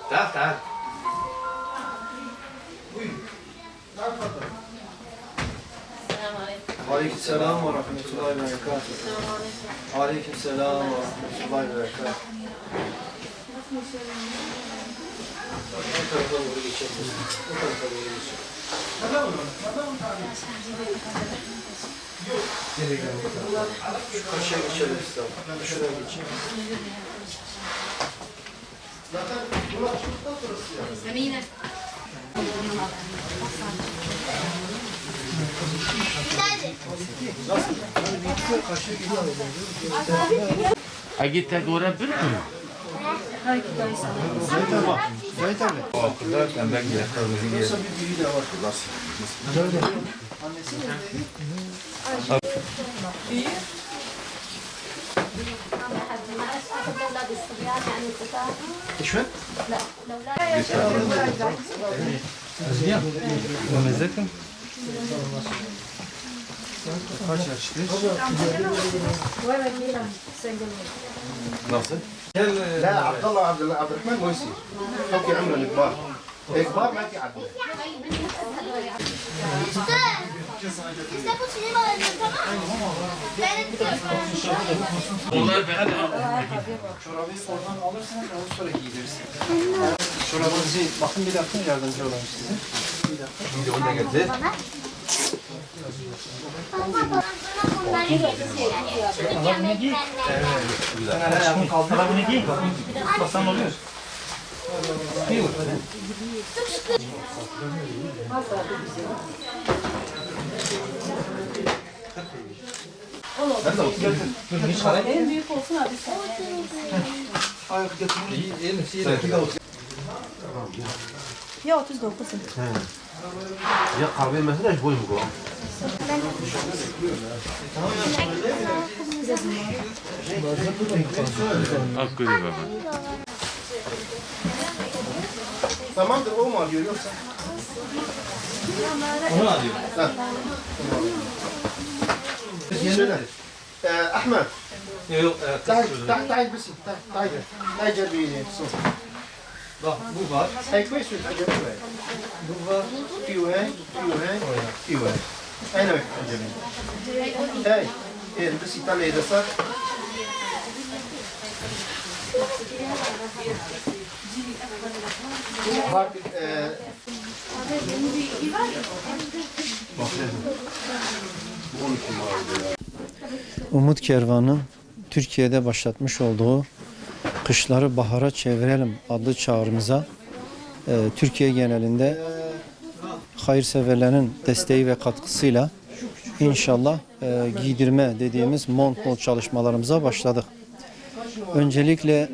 تعال تعال. Aleyküm selam ve rahmetullahi ve berekatuhu. Aleyküm selam ve rahmetullahi ve berekatuhu. Bu tarafa doğru geçelim. Bu tarafa doğru geçelim. Şu karşıya geçelim istedim. Şuraya geçelim. Zaten bu açılıktan sonrası yani. Emine. Agit agora bir kuru. Zahit abi. Okullar tembel girer. Yoksa bir büyüğü de var. Şöyle. Annesi neredeydi? Büyü. İşmet? Memleketim. Kaç yaşlı? Nasıl? لا عبد الله عبد الرحمن ما يصير حكي عمره الكبار الكبار ما في عدل Onlar ben. Çorabı oradan alırsanız onu sonra giydirirsin. Çorabınızı bakın bir dakika yardımcı olayım size. Bir dakika. Şimdi onu da getir. En büyük olsun abi sen. Ayak getirin. Ya 39. Ya kahve mesela hiç boyum bu. Akkuri baba. Tamamdır o mu alıyor yoksa? Onu alıyor. Ha. Söyle. Ahmet. Yok, تعال بس تعال تعال جنبي صوت bak bu var. هاي كويس ولا جنبي Bu var. في وهاي في وهاي في وهاي اين وين جميل هاي هي بس يطلع اذا صار Umut Kervanı'nın Türkiye'de başlatmış olduğu Kışları Bahara Çevirelim adlı çağrımıza Türkiye genelinde hayırseverlerin desteği ve katkısıyla inşallah giydirme dediğimiz montbol çalışmalarımıza başladık. Öncelikle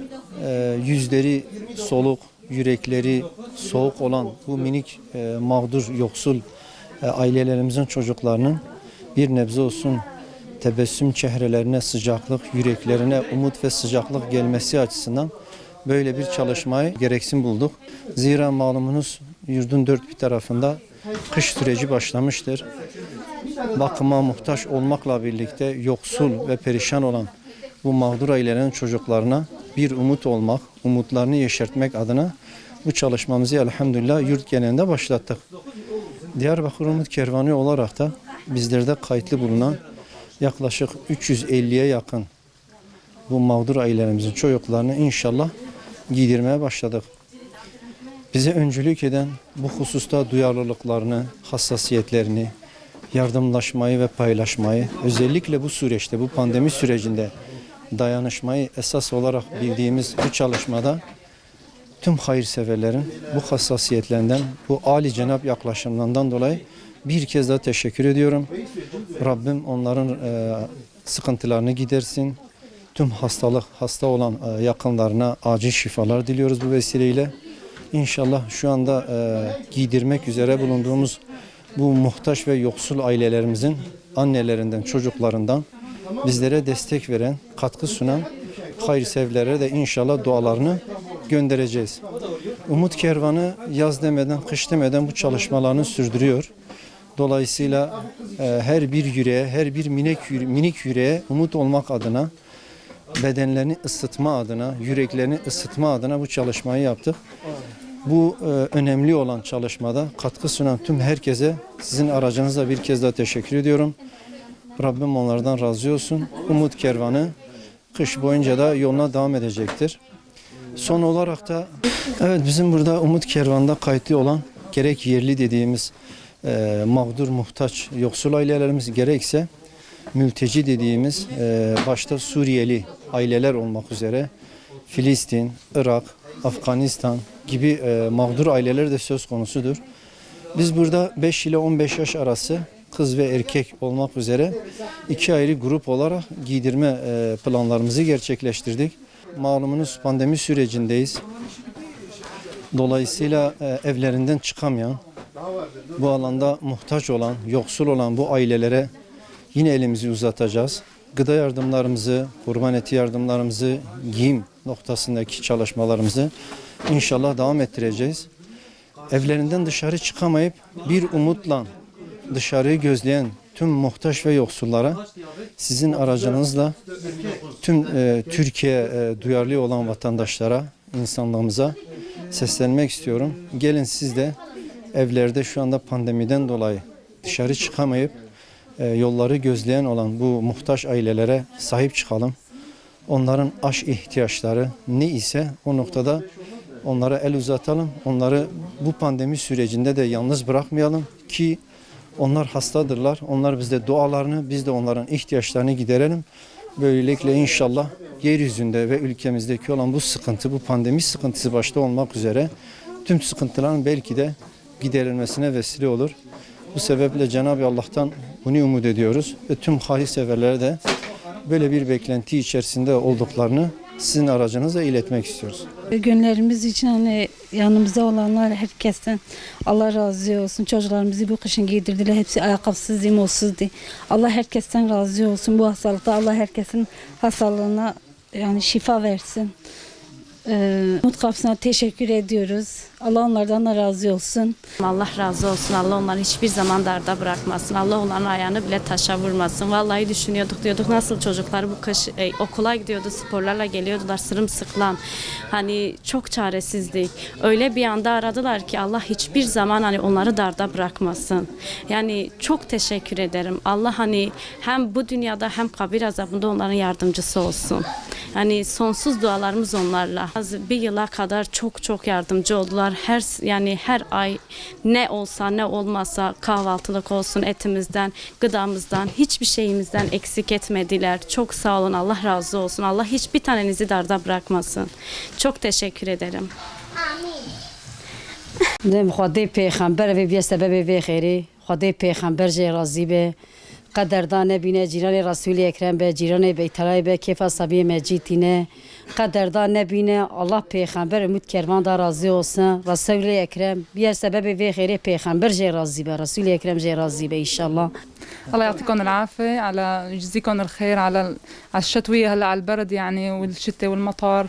yüzleri soluk, yürekleri soğuk olan bu minik mağdur, yoksul ailelerimizin çocuklarının bir nebze olsun tebessüm çehrelerine sıcaklık, yüreklerine umut ve sıcaklık gelmesi açısından böyle bir çalışmayı gereksin bulduk. Zira malumunuz yurdun dört bir tarafında kış süreci başlamıştır. Bakıma muhtaç olmakla birlikte yoksul ve perişan olan bu mağdur ailelerin çocuklarına bir umut olmak, umutlarını yeşertmek adına bu çalışmamızı elhamdülillah yurt genelinde başlattık. Diyarbakır Umut Kervanı olarak da bizlerde kayıtlı bulunan yaklaşık 350'ye yakın bu mağdur ailelerimizin çocuklarını inşallah giydirmeye başladık. Bize öncülük eden bu hususta duyarlılıklarını, hassasiyetlerini, yardımlaşmayı ve paylaşmayı, özellikle bu süreçte, bu pandemi sürecinde dayanışmayı esas olarak bildiğimiz bu çalışmada tüm hayırseverlerin bu hassasiyetlerinden, bu âli cenap yaklaşımlarından dolayı bir kez daha teşekkür ediyorum. Rabbim onların sıkıntılarını gidersin. Tüm hasta olan yakınlarına acil şifalar diliyoruz bu vesileyle. İnşallah şu anda giydirmek üzere bulunduğumuz bu muhtaç ve yoksul ailelerimizin annelerinden, çocuklarından bizlere destek veren, katkı sunan hayırseverlere de inşallah dualarını göndereceğiz. Umut Kervanı yaz demeden, kış demeden bu çalışmalarını sürdürüyor. Dolayısıyla her bir yüreğe, her bir minik yüreğe umut olmak adına, bedenlerini ısıtma adına, yüreklerini ısıtma adına bu çalışmayı yaptık. Bu önemli olan çalışmada katkı sunan tüm herkese sizin aracınızla bir kez daha teşekkür ediyorum. Rabbim onlardan razı olsun. Umut Kervanı kış boyunca da yoluna devam edecektir. Son olarak da evet, bizim burada Umut Kervanı'nda kayıtlı olan gerek yerli dediğimiz mağdur, muhtaç, yoksul ailelerimiz gerekse mülteci dediğimiz başta Suriyeli aileler olmak üzere Filistin, Irak, Afganistan gibi mağdur aileler de söz konusudur. Biz burada 5 ile 15 yaş arası kız ve erkek olmak üzere 2 ayrı grup olarak giydirme planlarımızı gerçekleştirdik. Malumunuz pandemi sürecindeyiz. Dolayısıyla evlerinden çıkamayan, bu alanda muhtaç olan, yoksul olan bu ailelere yine elimizi uzatacağız. Gıda yardımlarımızı, kurban eti yardımlarımızı, giyim noktasındaki çalışmalarımızı inşallah devam ettireceğiz. Evlerinden dışarı çıkamayıp bir umutla dışarıyı gözleyen tüm muhtaç ve yoksullara sizin aracınızla tüm Türkiye duyarlı olan vatandaşlara, insanlığımıza seslenmek istiyorum. Gelin siz de evlerde şu anda pandemiden dolayı dışarı çıkamayıp yolları gözleyen olan bu muhtaç ailelere sahip çıkalım. Onların aş ihtiyaçları ne ise o noktada onlara el uzatalım. Onları bu pandemi sürecinde de yalnız bırakmayalım ki onlar hastadırlar. Onlar bizde dualarını, biz de onların ihtiyaçlarını giderelim. Böylelikle inşallah yeryüzünde ve ülkemizdeki olan bu sıkıntı, bu pandemi sıkıntısı başta olmak üzere tüm sıkıntıların belki de giderilmesine vesile olur. Bu sebeple Cenab-ı Allah'tan bunu umut ediyoruz ve tüm hayırseverlere de böyle bir beklenti içerisinde olduklarını sizin aracınızla iletmek istiyoruz. Günlerimiz için hani yanımızda olanlar herkesten Allah razı olsun. Çocuklarımızı bu kışın giydirdiler. Hepsi ayakkabısız, limonsuzdu. Allah herkesten razı olsun. Bu hastalıkta Allah herkesin hastalığına yani şifa versin. Umut Kapsı'na teşekkür ediyoruz. Allah onlardan da razı olsun. Allah razı olsun. Allah onları hiçbir zaman darda bırakmasın. Allah onların ayağını bile taşa vurmasın. Vallahi diyorduk nasıl çocuklar bu kış okula gidiyordu, sporlarla geliyordular sırımsıklam. Hani çok çaresizdik. Öyle bir anda aradılar ki Allah hiçbir zaman hani onları darda bırakmasın. Yani çok teşekkür ederim. Allah hani hem bu dünyada hem kabir azabında onların yardımcısı olsun. Yani sonsuz dualarımız onlarla. Bir yıla kadar çok yardımcı oldular. Her ay ne olsa ne olmasa kahvaltılık olsun etimizden, gıdamızdan, hiçbir şeyimizden eksik etmediler. Çok sağ olun. Allah razı olsun. Allah hiçbir tanenizi darda bırakmasın. Çok teşekkür ederim. Dem Xwedê pêxember ve biye sebebê vê xêrê, Xwedê pêxember jê razî be. Qederda nebîne cîranê Resûlê Ekrem be, cîranê Beytelayê be, kêfa sabiyê me cîtîne. Qederda nebîne Allah pêxember Umut Kervan da razî olsun. Resûlê Ekrem biye sebebê vê xêrê pêxember jê razî be, Resûlê Ekrem jê razî be inşallah. الله يعطيكم العافية على يجزيكم الخير على الشتوية هلا على البرد يعني والشتاء والمطر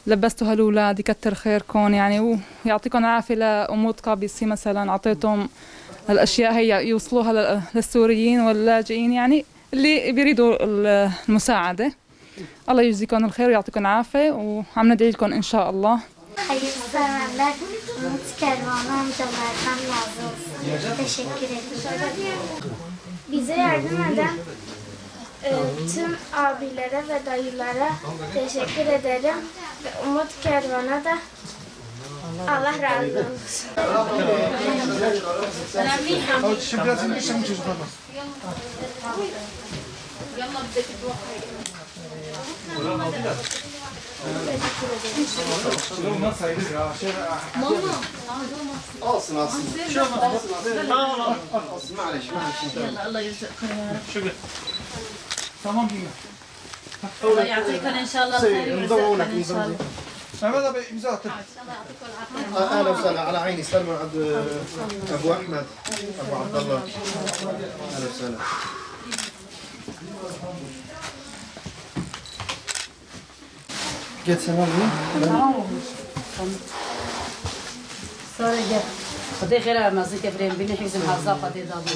لبستوا هالأولاد يكتر خيركم يعني ويعطيكم العافية لأمود قابسي مثلا أعطيتهم هالأشياء هي يوصلوها للسوريين واللاجئين يعني اللي بيريدوا المساعدة. الله يجزيكم الخير ويعطيكم العافية وعم ندعي لكم إن شاء الله. Hayırseverler Umut Kervanı amcalardan razı olsun. Teşekkür ederim. Bize yardım eden tüm abilere ve dayılara teşekkür ederim. Ve Umut Kervan'a da Allah razı olsun. Alsın. معلش. الله يرزقكم يا رب. شكرا. تمام كده. الله يعطيكم ان شاء الله خير ويرزقكم ان شاء الله. هذا بإمزاء. أهلا وسهلا على عيني سلمى عند أبو أحمد أبو عبد الله. أهلا وسهلا. Geç sen al bunu. Tamam olmuş. Tamam. Sonra gel. Hadi khayr Ramazan kefrem bini hizm hafza hadi dalmış.